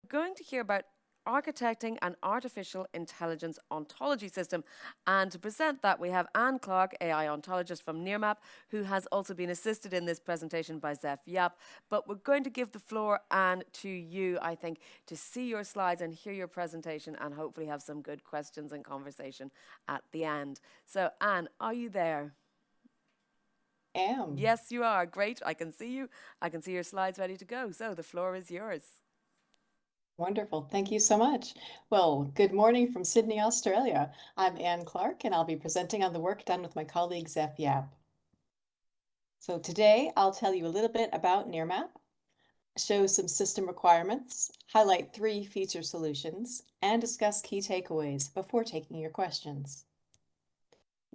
going to hear about architecting an artificial intelligence ontology system. And to present that, we have Anne Clark, AI ontologist from Nearmap, who has also been assisted in this presentation by Zeph Yap. But we're going to give the floor, Anne, to you, I think, to see your slides and hear your presentation and hopefully have some good questions and conversation at the end. So, Anne, are you there? Am. Yes, you are. Great. I can see you. I can see your slides ready to go. So the floor is yours. Wonderful. Thank you so much. Well, good morning from Sydney, Australia. I'm Anne Clark, and I'll be presenting on the work done with my colleague Zeph Yap. So today I'll tell you a little bit about Nearmap, show some system requirements, highlight 3 feature solutions, and discuss key takeaways before taking your questions.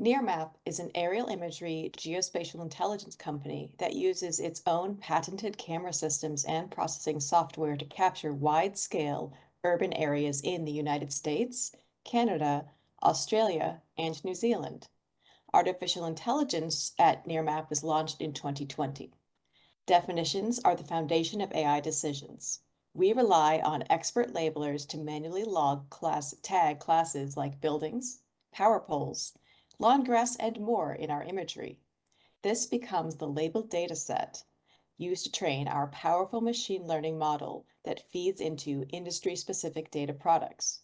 Nearmap is an aerial imagery geospatial intelligence company that uses its own patented camera systems and processing software to capture wide-scale urban areas in the United States, Canada, Australia, and New Zealand. Artificial intelligence at Nearmap was launched in 2020. Definitions are the foundation of AI decisions. We rely on expert labelers to manually tag classes like buildings, power poles, lawn grass, and more in our imagery. This becomes the labeled dataset used to train our powerful machine learning model that feeds into industry-specific data products.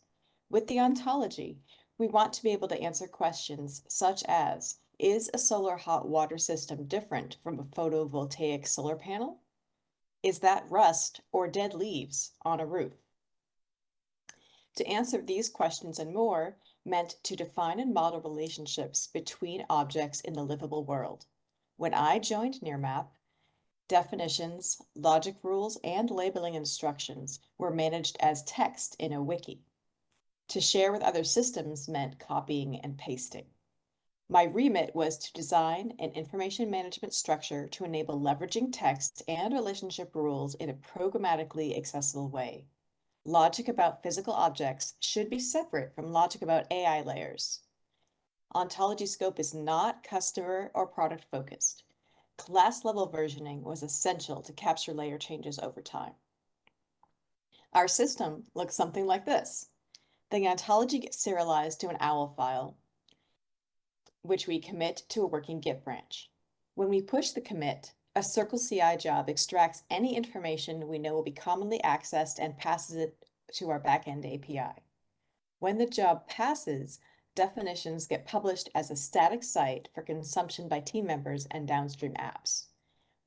With the ontology, we want to be able to answer questions such as, is a solar hot water system different from a photovoltaic solar panel? Is that rust or dead leaves on a roof? To answer these questions and more meant to define and model relationships between objects in the livable world. When I joined Nearmap, definitions, logic rules, and labeling instructions were managed as text in a wiki. To share with other systems meant copying and pasting. My remit was to design an information management structure to enable leveraging text and relationship rules in a programmatically accessible way. Logic about physical objects should be separate from logic about AI layers. Ontology scope is not customer or product focused. Class level versioning was essential to capture layer changes over time. Our system looks something like this. The ontology gets serialized to an OWL file, which we commit to a working Git branch. When we push the commit, a Circle CI job extracts any information we know will be commonly accessed and passes it to our backend API. When the job passes, definitions get published as a static site for consumption by team members and downstream apps.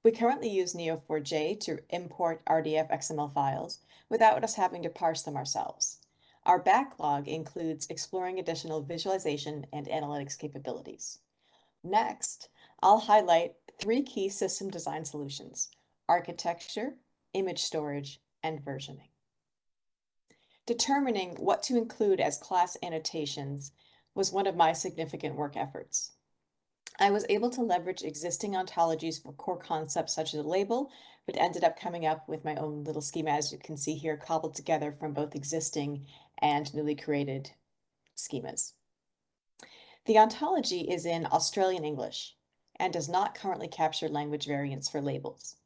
We currently use Neo4j to import RDF XML files without us having to parse them ourselves. Our backlog includes exploring additional visualization and analytics capabilities. Next, I'll highlight 3 key system design solutions: architecture, image storage, and versioning. Determining what to include as class annotations was one of my significant work efforts. I was able to leverage existing ontologies for core concepts such as a label, but ended up coming up with my own little schema, as you can see here, cobbled together from both existing and newly created schemas. The ontology is in Australian English and does not currently capture language variants for labels.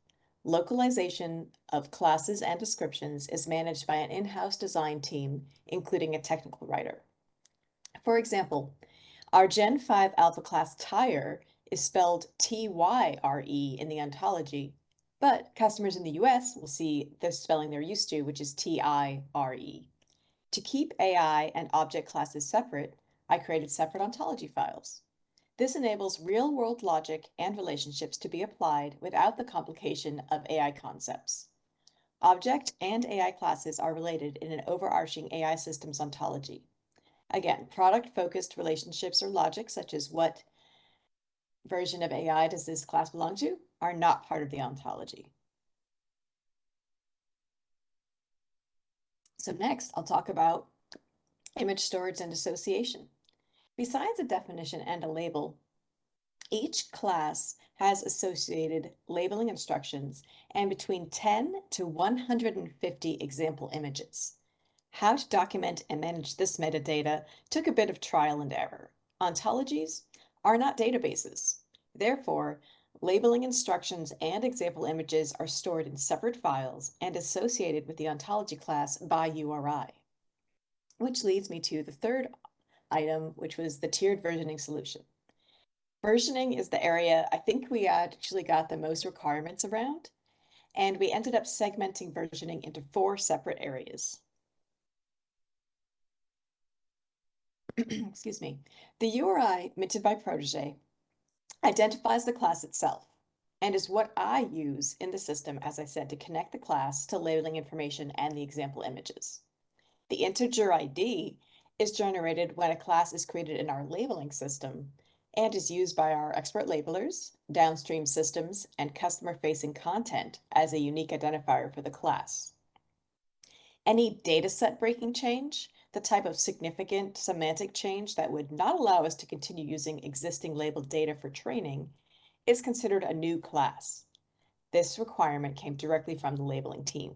Localization of classes and descriptions is managed by an in-house design team, including a technical writer. For example, our Gen 5 Alpha class tire is spelled T-Y-R-E in the ontology, but customers in the US will see the spelling they're used to, which is T-I-R-E. To keep AI and object classes separate, I created separate ontology files. This enables real-world logic and relationships to be applied without the complication of AI concepts. Object and AI classes are related in an overarching AI systems ontology. Again, product-focused relationships or logic, such as what version of AI does this class belong to, are not part of the ontology. So next, I'll talk about image storage and association. Besides a definition and a label, each class has associated labeling instructions and between 10 to 150 example images. How to document and manage this metadata took a bit of trial and error. Ontologies are not databases. Therefore, Labeling instructions and example images are stored in separate files and associated with the ontology class by URI, which leads me to the third item, which was the tiered versioning solution. Versioning is the area I think we actually got the most requirements around, and we ended up segmenting versioning into 4 separate areas. Excuse me. The URI minted by Protege identifies the class itself and is what I use in the system, as I said, to connect the class to labeling information and the example images. The integer ID is generated when a class is created in our labeling system and is used by our expert labelers, downstream systems, and customer-facing content as a unique identifier for the class. Any dataset breaking change, the type of significant semantic change that would not allow us to continue using existing labeled data for training, is considered a new class. This requirement came directly from the labeling team.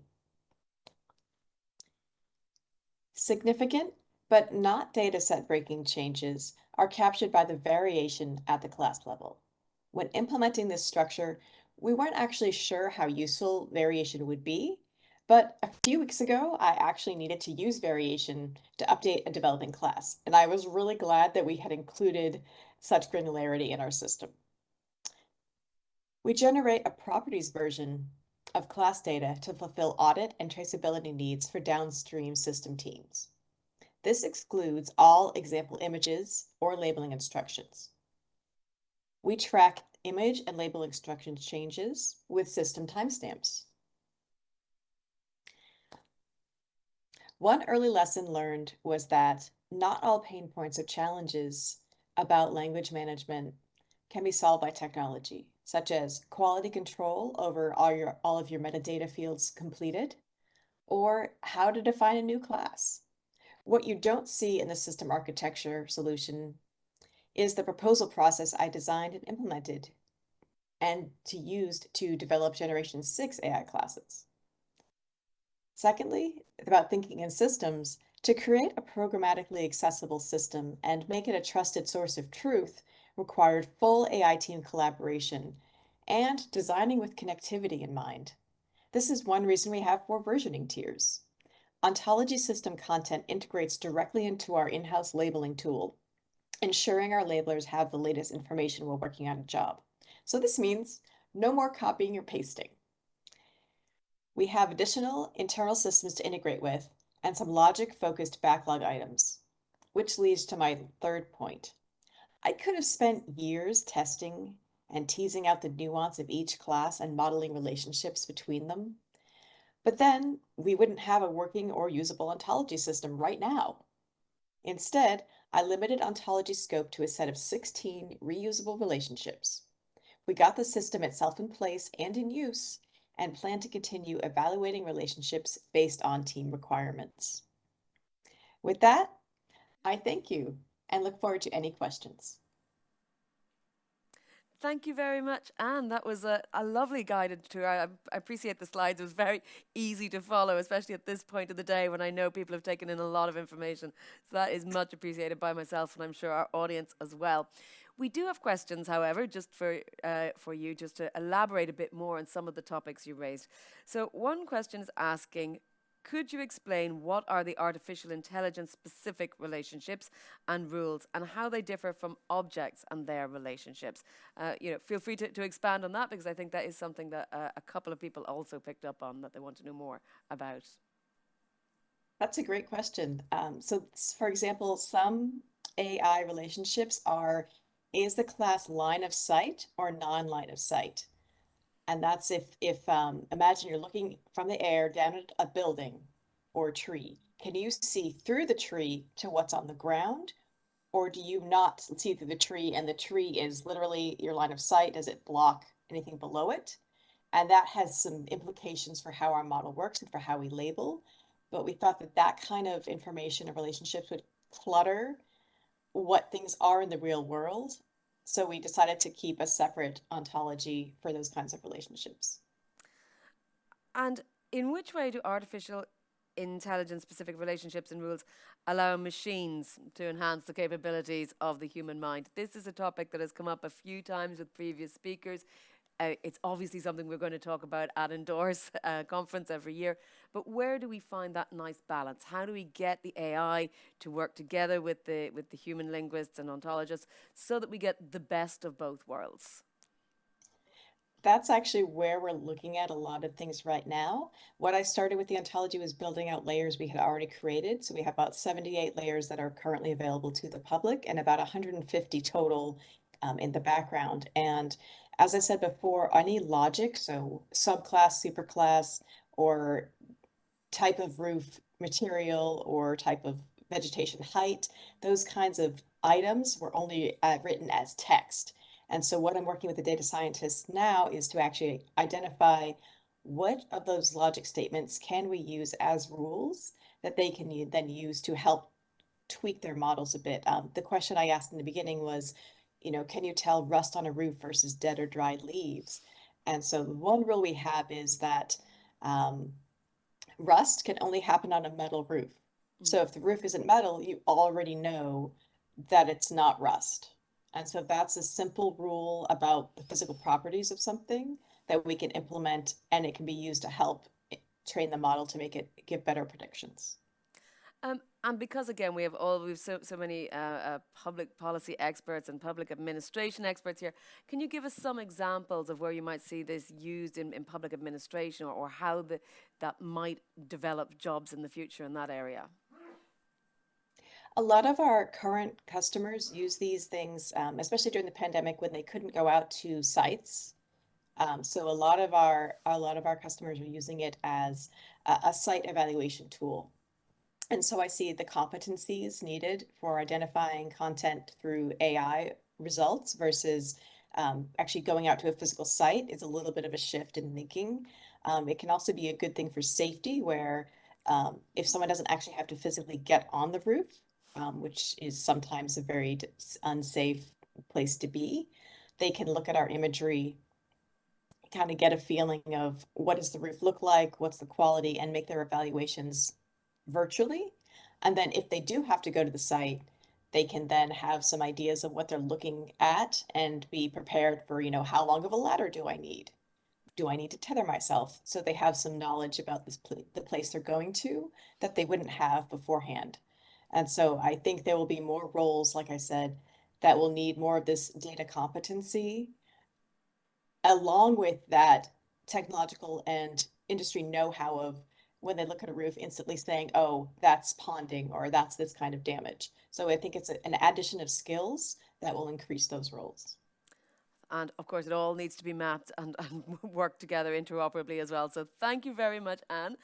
Significant, but not dataset breaking changes are captured by the variation at the class level. When implementing this structure, we weren't actually sure how useful variation would be, but a few weeks ago, I actually needed to use variation to update a developing class, and I was really glad that we had included such granularity in our system. We generate a properties version of class data to fulfill audit and traceability needs for downstream system teams. This excludes all example images or labeling instructions. We track image and label instruction changes with system timestamps. One early lesson learned was that not all pain points or challenges about language management can be solved by technology, such as quality control over all of your metadata fields completed, or how to define a new class. What you don't see in the system architecture solution is the proposal process I designed and implemented and used to develop Generation 6 AI classes. Secondly, about thinking in systems, to create a programmatically accessible system and make it a trusted source of truth required full AI team collaboration and designing with connectivity in mind. This is one reason we have 4 versioning tiers. Ontology system content integrates directly into our in-house labeling tool, ensuring our labelers have the latest information while working on a job. So this means no more copying or pasting. We have additional internal systems to integrate with and some logic-focused backlog items, which leads to my third point. I could have spent years testing and teasing out the nuance of each class and modeling relationships between them, but then we wouldn't have a working or usable ontology system right now. Instead, I limited ontology scope to a set of 16 reusable relationships. We got the system itself in place and in use, and plan to continue evaluating relationships based on team requirements. With that, I thank you and look forward to any questions. Thank you very much, Anne. That was a lovely guided tour. I appreciate the slides. It was very easy to follow, especially at this point of the day when I know people have taken in a lot of information. So that is much appreciated by myself and I'm sure our audience as well. We do have questions, however, just for you, just to elaborate a bit more on some of the topics you raised. So one question is asking, could you explain what are the artificial intelligence specific relationships and rules and how they differ from objects and their relationships? Feel free to expand on that because I think that is something that a couple of people also picked up on that they want to know more about. That's a great question. So for example, some AI relationships are, is the class line of sight or non-line of sight? And that's if imagine you're looking from the air down at a building or a tree. Can you see through the tree to what's on the ground? Or do you not see through the tree and the tree is literally your line of sight? Does it block anything below it? And that has some implications for how our model works and for how we label. But we thought that that kind of information and relationships would clutter what things are in the real world. So we decided to keep a separate ontology for those kinds of relationships. And in which way do artificial intelligence-specific relationships and rules allow machines to enhance the capabilities of the human mind. This is a topic that has come up a few times with previous speakers. It's obviously something we're going to talk about at Endorse conference every year. But where do we find that nice balance? How do we get the AI to work together with the human linguists and ontologists so that we get the best of both worlds? That's actually where we're looking at a lot of things right now. What I started with the ontology was building out layers we had already created. So we have about 78 layers that are currently available to the public and about 150 total in the background. And as I said before, any logic, so subclass, superclass, or type of roof material or type of vegetation height, those kinds of items were only written as text. And so what I'm working with the data scientists now is to actually identify what of those logic statements can we use as rules that they can then use to help tweak their models a bit. The question I asked in the beginning was, can you tell rust on a roof versus dead or dried leaves? And so one rule we have is that rust can only happen on a metal roof. So if the roof isn't metal, you already know that it's not rust. And so that's a simple rule about the physical properties of something that we can implement, and it can be used to help train the model to make it give better predictions. And because again we've so many public policy experts and public administration experts here, can you give us some examples of where you might see this used in public administration, or how that might develop jobs in the future in that area? A lot of our current customers use these things, especially during the pandemic when they couldn't go out to sites. So a lot of our customers are using it as a site evaluation tool. And so I see the competencies needed for identifying content through AI results versus actually going out to a physical site is a little bit of a shift in thinking. It can also be a good thing for safety, where if someone doesn't actually have to physically get on the roof, which is sometimes a very unsafe place to be, they can look at our imagery, kind of get a feeling of what does the roof look like, what's the quality, and make their evaluations virtually. And then if they do have to go to the site, they can then have some ideas of what they're looking at and be prepared for, how long of a ladder do I need? Do I need to tether myself? So they have some knowledge about the place they're going to that they wouldn't have beforehand. And so I think there will be more roles, like I said, that will need more of this data competency along with that technological and industry know-how of when they look at a roof instantly saying, oh, that's ponding or that's this kind of damage. So I think it's an addition of skills that will increase those roles. And of course, it all needs to be mapped and work together interoperably as well. So thank you very much, Anne.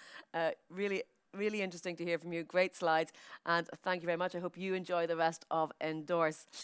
Really, really interesting to hear from you. Great slides. And thank you very much. I hope you enjoy the rest of Endorse.